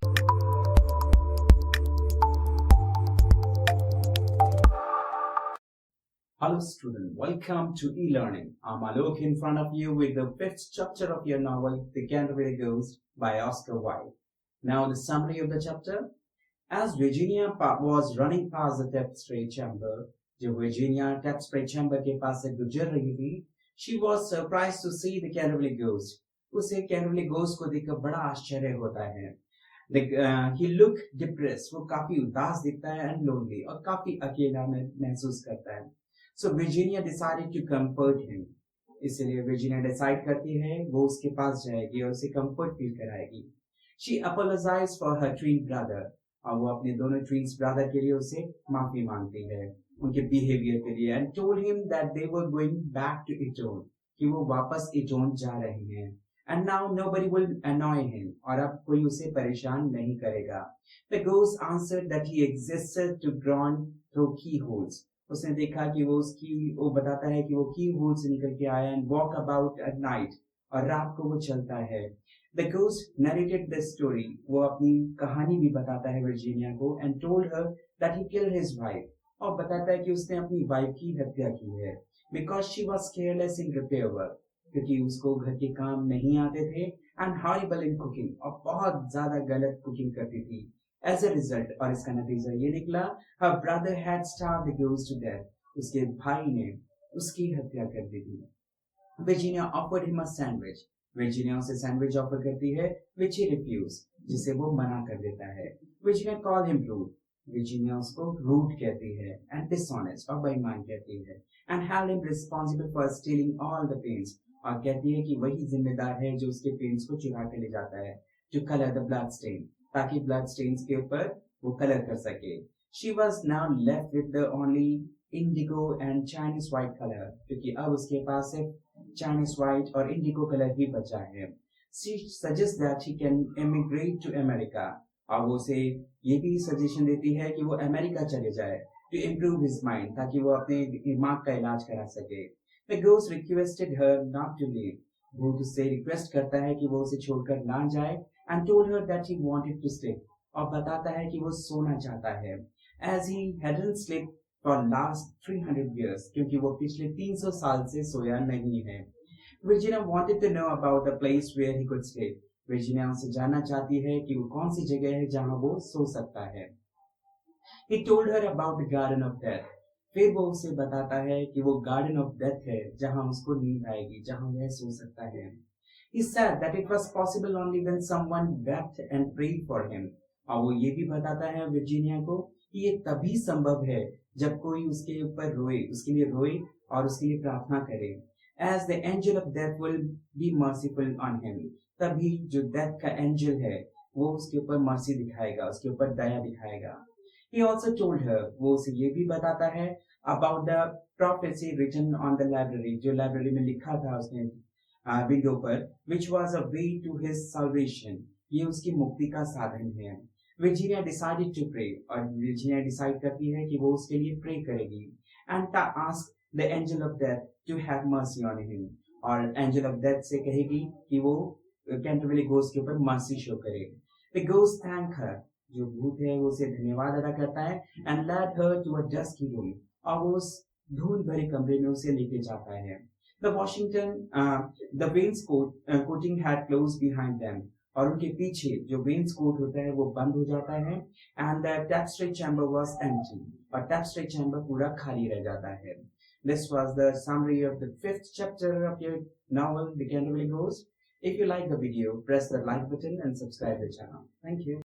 Hello student, welcome to e-learning. I'm Alok in front of you with the fifth chapter of your novel, The Canterbury Ghost by Oscar Wilde. Now the summary of the chapter. As Virginia was running past the tapestry chamber, जो Virginia tapestry chamber के पास से गुजर रही थी, she was surprised to see the Canterbury Ghost. उसे Canterbury Ghost को देखकर बड़ा आश्चर्य होता है. He looked depressed. वो काफी उदास दिखता है and lonely और काफी अकेला महसूस करता है. So Virginia decided to comfort him. इसलिए Virginia decide करती है वो उसके पास जाएगी और उसे comfort feel कराएगी. She apologized for her twin brother. और वो अपने दोनों twins brother के लिए उसे माफी मांगती है उनके behavior के लिए and told him that they were going back to Eton. कि वो वापस Eton जा रहे हैं. And now nobody will annoy him. और अब कोई उसे परेशान नहीं करेगा. The ghost answered that he existed to groan through keyholes. उसने देखा कि वो बताता है कि वो की होल से निकल के आया and walk about at night और रात को वो चलता है. The ghost narrated the story. वो अपनी कहानी भी बताता है वर्जीनिया को and told her that he killed his wife और बताता है कि उसने अपनी वाइफ की हत्या की है because she was careless in repair work. क्योंकि उसको घर के काम नहीं आते थे एंड हॉरिबल इन कुकिंग और बहुत ज्यादा गलत कुकिंग करती थी. As a result, और इसका नतीजा ये निकला, her brother had starved the ghost to death. उसके भाई ने उसकी हत्या कर दी थी. Virginia offered him a sandwich. Virginia उसे सैंडविच ऑफर करती है, which he refused, जिसे वो मना कर देता है. Virginia called him rude. Virginia उसको rude कहती है and dishonest और बेईमान कहती है and held him responsible for stealing all the paints और कहती है कि वही जिम्मेदार है जो उसके पेंट्स को चुरा के ले जाता है to color the blood stain. ताकि ब्लड स्टेन्स के ऊपर वो कलर कर सके. She was now left with the only indigo and Chinese white color क्योंकि अब उसके पास सिर्फ Chinese white और indigo कलर ही बचा है. She suggests that he can emigrate to America और वो उसे ये भी सजेशन देती है कि वो अमेरिका चले जाए to improve his mind ताकि वो अपने दिमाग का इलाज करा सके. The ghost requested her not to leave. भूत उससे रिक्वेस्ट करता है कि वो उसे छोड़कर ना जाए and told her that he wanted to sleep और बताता है कि वो सोना चाहता है as he hadn't slept for last 300 years क्योंकि वो पिछले 300 साल से सोया नहीं है. Virginia wanted to know about the place where he could sleep. Virginia उनसे जानना चाहती है कि वो कौन सी जगह है जहां वो सो सकता है. He told her about the Garden of Death. फिर वो उसे बताता है कि वो Garden of Death है जहां उसको नींद आएगी जहां वह सो सकता है. He said that it was possible only when someone wept and prayed for him. और वो ये भी बताता है वर्जीनिया को कि ये तभी संभव है जब कोई उसके ऊपर रोए, उसके लिए रोए और उसके लिए प्रार्थना करे. As the angel of death will be merciful on him. तभी जो डेथ का एंजल है वो उसके ऊपर मर्सी दिखाएगा, उसके ऊपर दया दिखाएगा. He also told her, वो उसे ये भी बताता है about the prophecy written on the library, जो लाइब्रेरी में लिखा था उसने विंडो पर which was a way to his salvation. ये उसकी मुक्ति का साधन है. Virginia decided to pray और Virginia decide करती है कि वो उसके लिए pray करेगी and ask the angel of death to have mercy on him और angel of death से कहेगी कि वो Canterbury Ghost के ऊपर mercy show करे. The ghost thank her. जो भूत है वो उसे धन्यवाद अदा करता है and led her to a dusky room और वो उस धूल भरे कमरे में उसे लेके जाता है. The wainscoting had closed behind them. और उनके पीछे जो wainscot होता है वो बंद हो जाता है and the tapestry chamber was empty. और tapestry chamber पूरा खाली रह जाता है. This was the summary of the 5th chapter of your novel, The Canterbury Ghost. If you like the video, press the like button and subscribe the channel. Thank you.